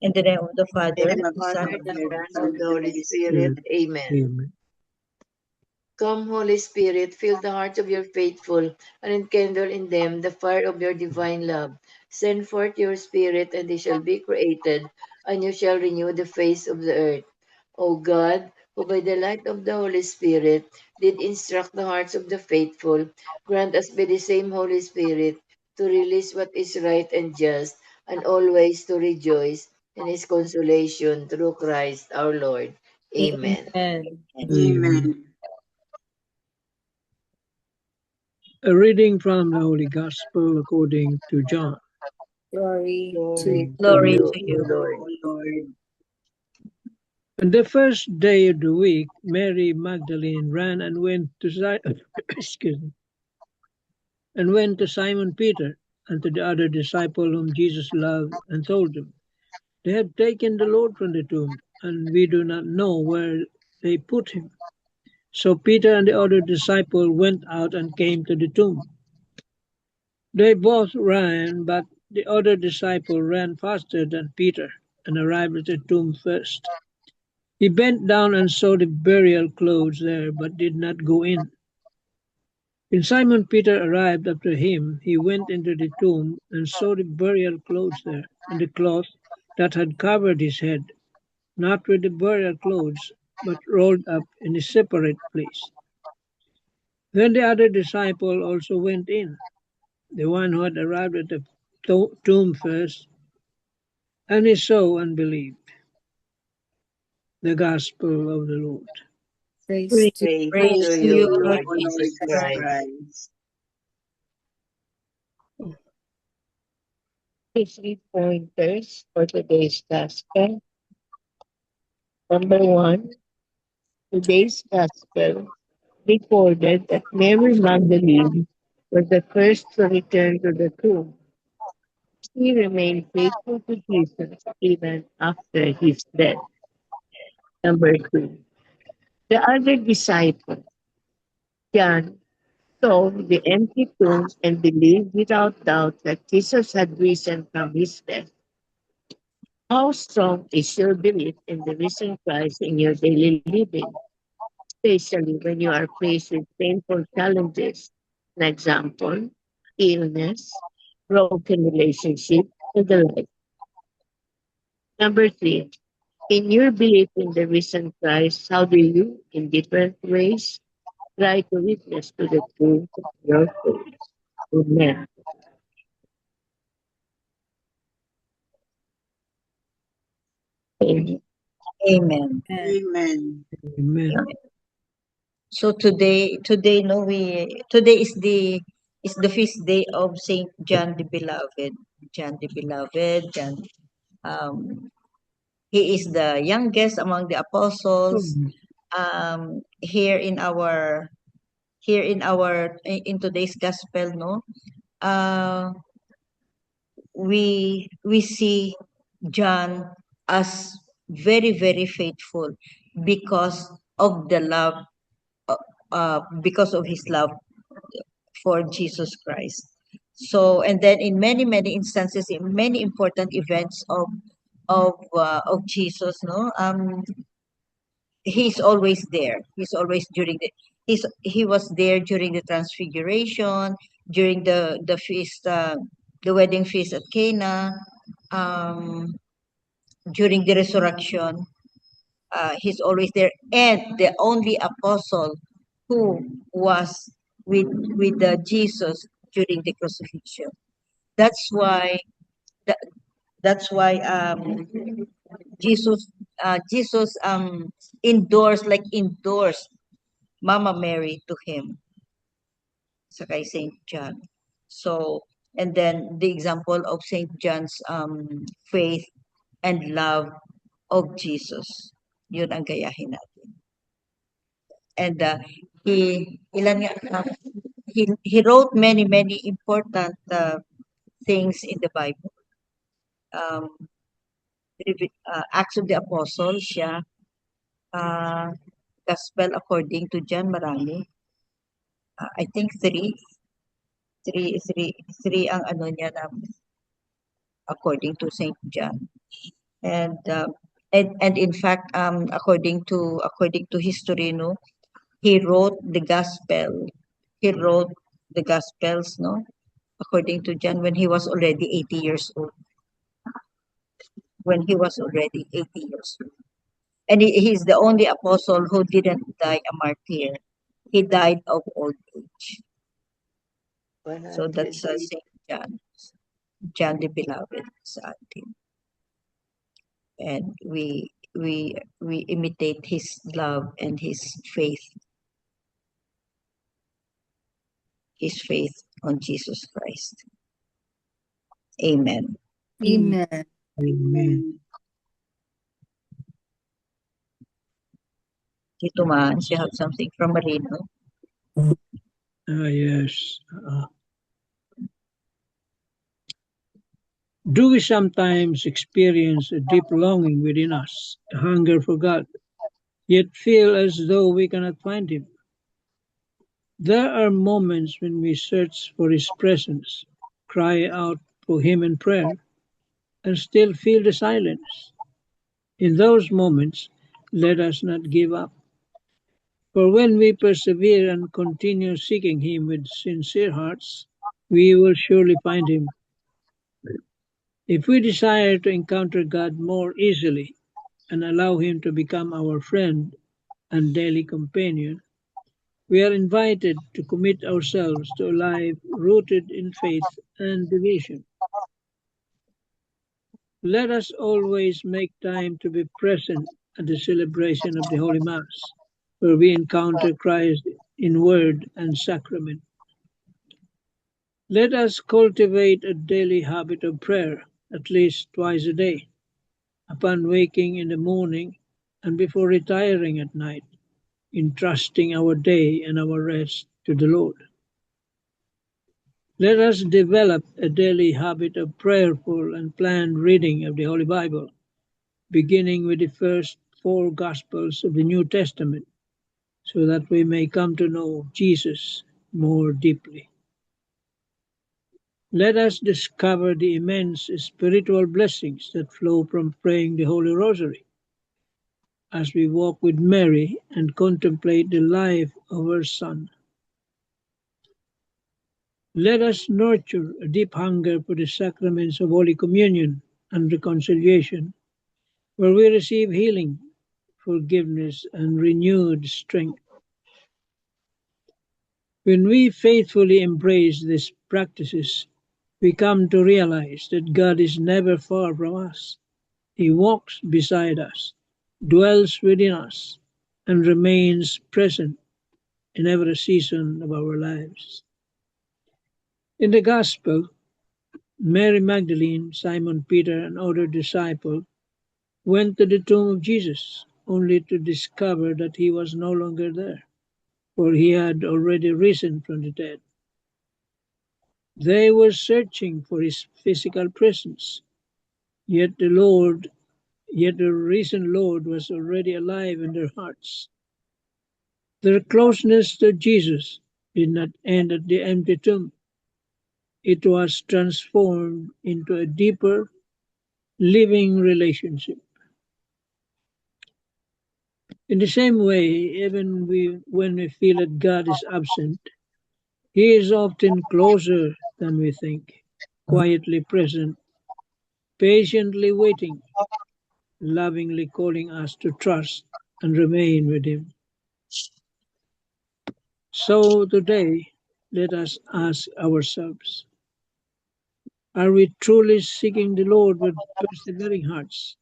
In the name of the Father, In the the Son, Father, and the the Holy Son, and the Holy Spirit. Amen. Amen. Come, Holy Spirit, fill the hearts of your faithful, and enkindle in them the fire of your divine love. Send forth your Spirit, and they shall be created, and you shall renew the face of the earth. O God, who by the light of the Holy Spirit did instruct the hearts of the faithful, grant us by the same Holy Spirit to release what is right and just, and always to rejoice in his consolation through Christ our Lord. Amen. Amen. Amen. A reading from the Holy Gospel according to John. Glory Glory to to you, Lord. Lord. On the first day of the week, Mary Magdalene ran and went to excuse me, and went to Simon Peter and to the other disciple whom Jesus loved, and told him, "They have taken the Lord from the tomb, and we do not know where they put him." So Peter and the other disciple went out and came to the tomb. They both ran, but the other disciple ran faster than Peter and arrived at the tomb first. He bent down and saw the burial clothes there, but did not go in. When Simon Peter arrived after him, he went into the tomb and saw the burial clothes there, and the cloth that had covered his head, not with the burial clothes, but rolled up in a separate place. Then the other disciple also went in, the one who had arrived at the tomb first, and he saw and believed. The Gospel of the Lord. Praise to you, Lord Jesus Christ. 3 pointers for today's gospel. Number 1, today's gospel recorded that Mary Magdalene was the first to return to the tomb. She remained faithful to Jesus even after his death. Number 2, the other disciple, John, saw the empty tomb and believed without doubt that Jesus had risen from his death. How strong is your belief in the risen Christ in your daily living, especially when you are faced with painful challenges? An example, illness, broken relationship, and the like. Number 3, in your belief in the risen Christ, how do you, in different ways, try to witness to the truth of your faith? Amen. Amen. Amen. Amen. Amen. So today, no, today is the feast day of Saint John the Beloved. John the Beloved. John, um, he is the youngest among the apostles. Here in our in today's gospel, no, uh, we see John as very faithful because of the love, because of his love for Jesus Christ. So, and then in many instances, in many important events of Jesus, no, he's always there. He's always during the he was there during the transfiguration, during the feast, the wedding feast at Cana, um, during the resurrection. He's always there, and the only apostle who was with Jesus during the crucifixion. That's why that, that's why Jesus Jesus endorsed Mama Mary to him sa kay Saint John. So, and then the example of Saint John's faith and love of Jesus. Yun ang gayahin natin. And ilan nga, he wrote many important things in the Bible. Um, Acts of the Apostles, siya. Gospel according to John, marami. I think three ang ano niya na according to Saint John. And in fact, according to history, no, he wrote the gospel. He wrote the gospels, no, according to John, when he was already 80 years old. When he was already 80 years old, and he's the only apostle who didn't die a martyr. He died of old age. So 100. that's Saint John, John the Beloved sa atin. And we imitate his love and his faith on Jesus Christ. Amen. Amen. Amen. Tito Mans, you have something from Marino? Yes. Do we sometimes experience a deep longing within us, a hunger for God, yet feel as though we cannot find Him? There are moments when we search for His presence, cry out for Him in prayer, and still feel the silence. In those moments, let us not give up. For when we persevere and continue seeking Him with sincere hearts, we will surely find Him. If we desire to encounter God more easily and allow Him to become our friend and daily companion, we are invited to commit ourselves to a life rooted in faith and devotion. Let us always make time to be present at the celebration of the Holy Mass, where we encounter Christ in word and sacrament. Let us cultivate a daily habit of prayer, at least twice a day, upon waking in the morning and before retiring at night, entrusting our day and our rest to the Lord. Let us develop a daily habit of prayerful and planned reading of the Holy Bible, beginning with the first four Gospels of the New Testament, so that we may come to know Jesus more deeply. Let us discover the immense spiritual blessings that flow from praying the Holy Rosary, as we walk with Mary and contemplate the life of her Son. Let us nurture a deep hunger for the sacraments of Holy Communion and reconciliation, where we receive healing, forgiveness, and renewed strength. When we faithfully embrace these practices, we come to realize that God is never far from us. He walks beside us, dwells within us, and remains present in every season of our lives. In the Gospel, Mary Magdalene, Simon Peter, and other disciples went to the tomb of Jesus, only to discover that he was no longer there, for he had already risen from the dead. They were searching for his physical presence, yet the risen Lord was already alive in their hearts. Their closeness to Jesus did not end at the empty tomb. It was transformed into a deeper, living relationship. In the same way, even when we feel that God is absent, He is often closer than we think, quietly present, patiently waiting, lovingly calling us to trust and remain with Him. So today, let us ask ourselves, are we truly seeking the Lord with persevering hearts?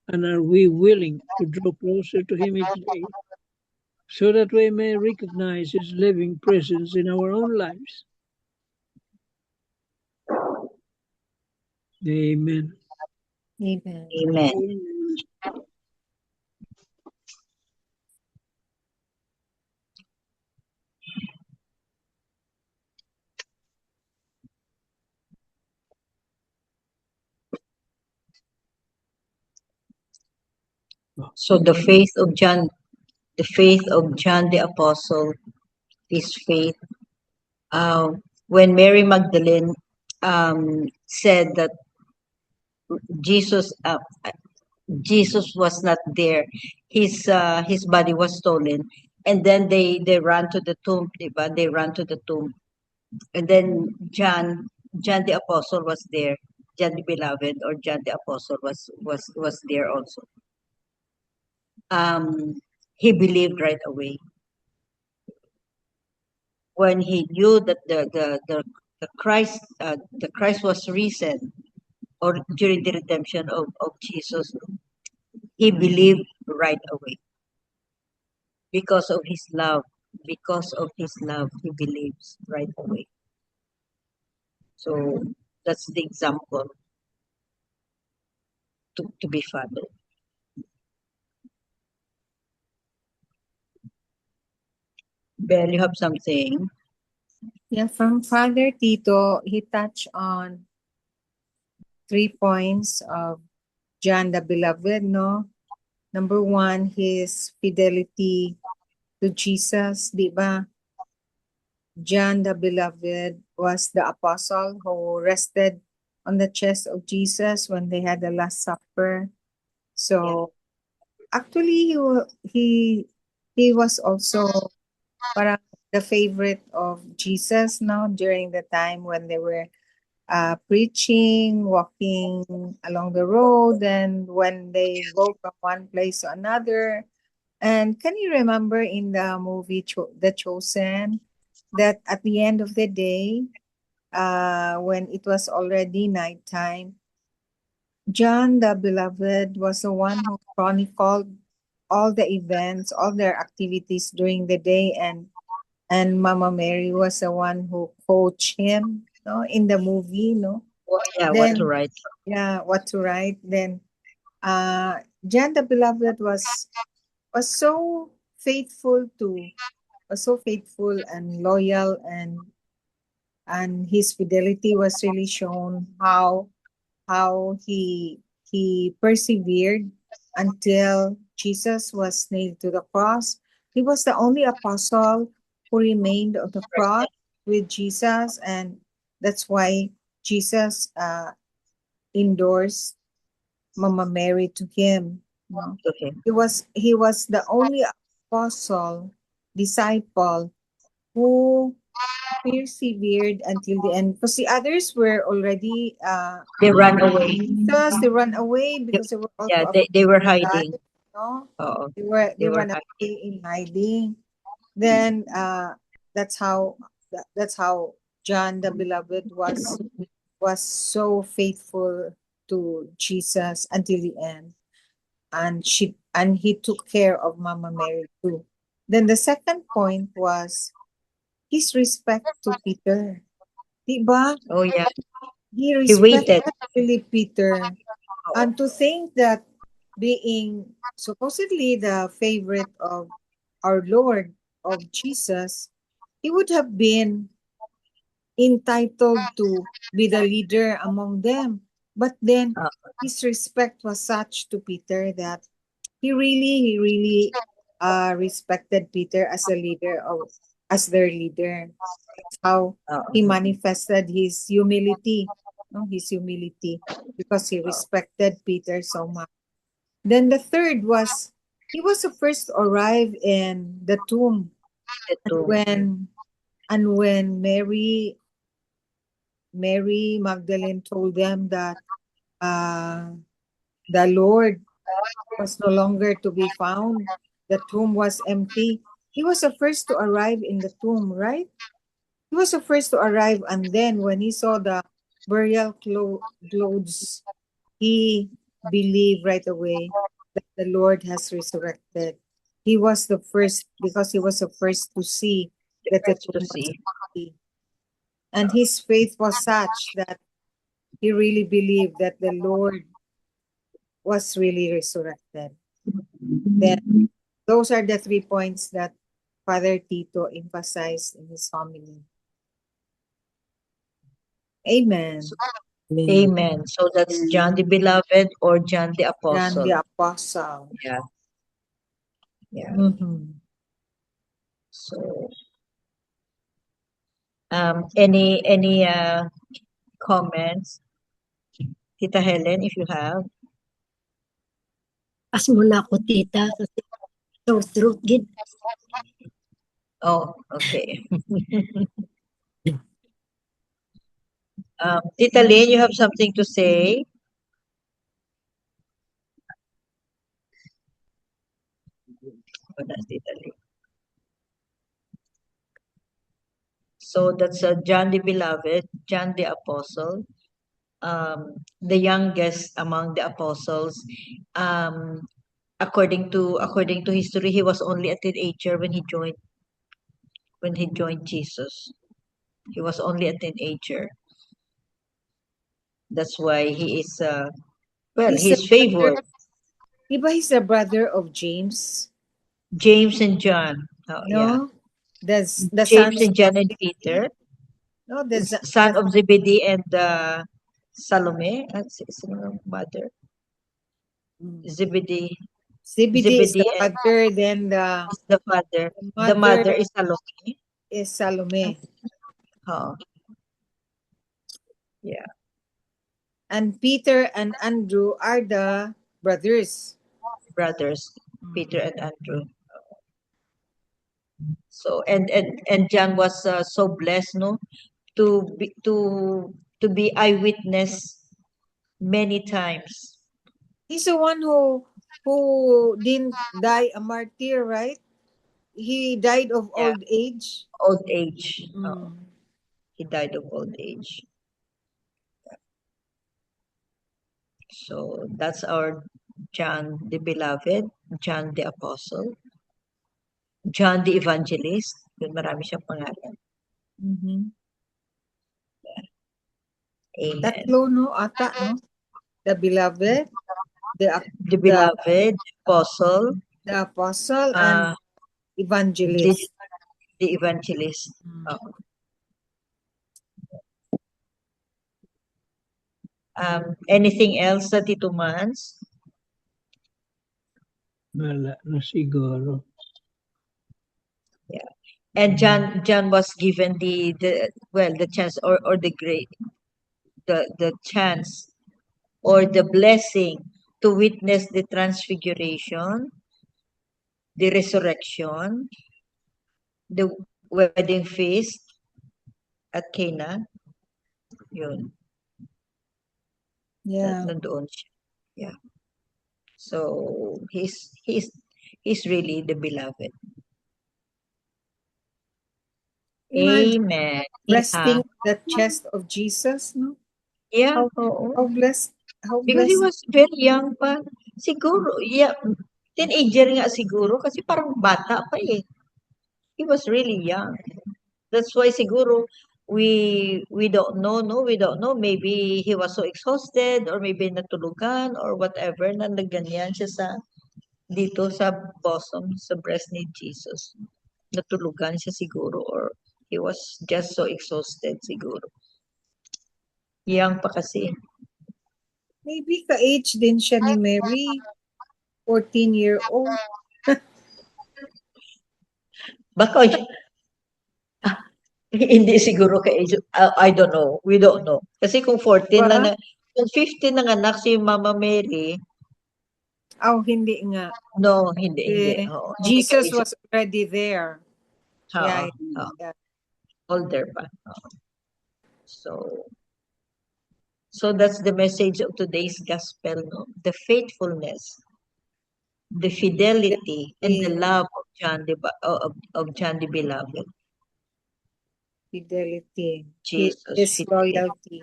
And are we willing to draw closer to Him each day so that we may recognize His living presence in our own lives? Amen. Amen. Amen. So the faith of John the Apostle, his faith. When Mary Magdalene said that Jesus, Jesus was not there. His body was stolen. And then they ran to the tomb, diba? They ran to the tomb. And then John the Apostle was there. John the Beloved or John the Apostle was there also. He believed right away when he knew that the Christ was risen, or during the redemption of Jesus. He believed right away because of his love. Because of his love, he believes right away. So that's the example to be followed. Belle, you have something? Yeah, from Father Tito, he touched on 3 points of John the Beloved, no? Number one, his fidelity to Jesus, di ba? John the Beloved was the apostle who rested on the chest of Jesus when they had the Last Supper. So actually, he was also parang the favorite of Jesus, no? During the time when they were preaching, walking along the road, and when they go from one place to another. And can you remember in the movie The Chosen that at the end of the day, when it was already nighttime, John the Beloved was the one who chronicled all the events, all their activities during the day, and Mama Mary was the one who coached him, no, in the movie, no. Yeah, what to Then write? yeah, what to write. Then John the Beloved was so faithful to was so faithful and loyal, and his fidelity was really shown how he persevered until Jesus was nailed to the cross. He was the only apostle who remained on the cross with Jesus, and that's why Jesus endorsed Mama Mary to him. No? Okay. He was the only apostle, disciple who persevered until the end, because the others were already They ran away. Jesus, they run away because they were Yeah, also they were afraid to hiding. die. No, Oo, they they were run away hiding. in hiding. Then that's how that's how John the Beloved was so faithful to Jesus until the end, and he took care of Mama Mary too. Then the second point was his respect to Peter. Diba? Oh yeah, He he waited. respected really Peter. And to think that being supposedly the favorite of our Lord, of Jesus, he would have been entitled to be the leader among them. But then Uh, his respect was such to Peter that he really respected Peter as a leader, of as their leader. That's how he manifested his humility, no, his humility, because he respected Peter so much. Then the third was he was the first to arrive in the tomb, and to when Mary Magdalene told them that the Lord was no longer to be found, the tomb was empty. He was the first to arrive in the tomb, right? He was the first to arrive, and then when he saw the burial clothes, he believed right away that the Lord has resurrected. He was the first because he was the first to see that the tomb was see. empty. And his faith was such that he really believed that the Lord was really resurrected. Then those are the 3 points that Father Tito emphasized in his homily. Amen. Amen. So that's John the Beloved or John the John Apostle. the Apostle. Yeah. Yeah. Mm-hmm. So any comments, Tita Helen, if you have? As mula ko, tita, kasi sore throat gid. Oh, okay. Tita Lynn, you have something to say? Wala, Tita Lynn. So that's John the Beloved, John the Apostle, the youngest among the apostles. According to history, he was only a teenager when he joined Jesus. He was only a teenager. That's why he is He's a he's favored. Diba he's the brother of James? James and John. Oh, yeah. No? That's the James son and John and Peter, No, that's son of Zebedee and Salome. Sino ang mother? Zebedee. Zebedee is the Zebedee and father, then is the father. The mother mother is Salome. is Salome. Oh. Yeah. And Peter and Andrew are the brothers. Brothers, Peter and Andrew. So and John was so blessed, no, to be eyewitness many times. He's the one who didn't die a martyr, right? He died of Yeah. old age. Old age. Mm. He died of old age. So that's our John the Beloved, John the Apostle, John the Evangelist. Yun, marami siyang pangalan. Mm-hmm. Amen. Tatlo, no? Ata, no? The beloved, The Beloved, Apostle, the apostle, and evangelist. the Evangelist. Anything else, Tito Mans? Wala na siguro. Yeah. And John was given the chance or the chance or the blessing to witness the transfiguration, the resurrection, the wedding feast at Cana. Yun. Yeah. Nandoon siya. Yeah. So he's really the beloved. Imagine Amen. resting the chest of Jesus, no? Yeah. How blessed, how Because he blessed. was very young pa. Siguro, yeah, teenager nga siguro kasi parang bata pa eh. He was really young. That's why siguro we don't know, no? We don't know. Maybe he was so exhausted or maybe natulugan or whatever na nagganyan siya dito sa bosom, sa breast ni Jesus. Natulugan siya siguro or he was just so exhausted siguro. Young pa kasi. Maybe ka-age din siya ni Mary. 14-year-old. Baka hindi siguro ka-age. I don't know. We don't know. Kasi kung 14 Ba? kung 15 nanganak si Mama Mary, Oh, hindi nga. no, hindi. Oo, hindi Jesus ka-age. was already there. Oo, Yeah, oo. yeah. Older pa. Oo. So that's the message of today's gospel, no? The faithfulness, the fidelity, and the love of John the Beloved. Fidelity. Jesus, His fidelity. loyalty.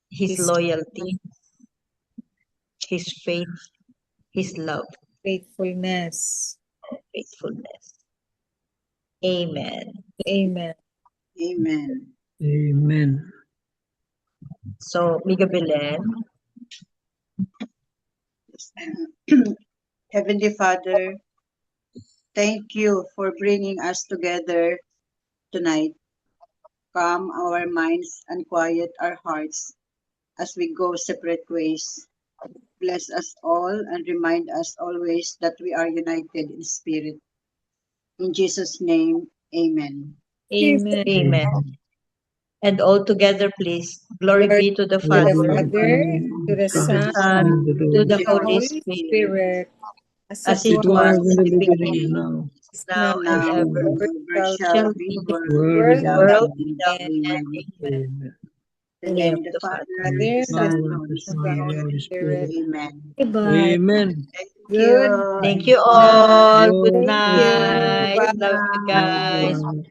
His loyalty, his faith, his love, Faithfulness. faithfulness. Amen. Amen. Amen. Amen. So, Miga Belen, Heavenly Father, thank you for bringing us together tonight. Calm our minds and quiet our hearts as we go separate ways. Bless us all and remind us always that we are united in spirit. In Jesus' name, amen. Amen. amen. And all together, please. Glory be to the To the Father, Father, to the to the Son, Son, to the to the Holy Holy Spirit, Spirit, as it it was was in in the the beginning, beginning, now, is now now, and now and ever. and ever ever shall shall be, be, world world without without World end. end. without and Amen. end. Amen. In the In the name name of of the the Father, Father, and of Father, the the Son, Power and of of the the Son, Holy of the Son, the Holy Holy Spirit. Spirit. Spirit. Amen. Goodbye. Amen. Thank Good you. thank Thank you night. all. Good you. Thank you. night. Good Love you Bye. guys. night.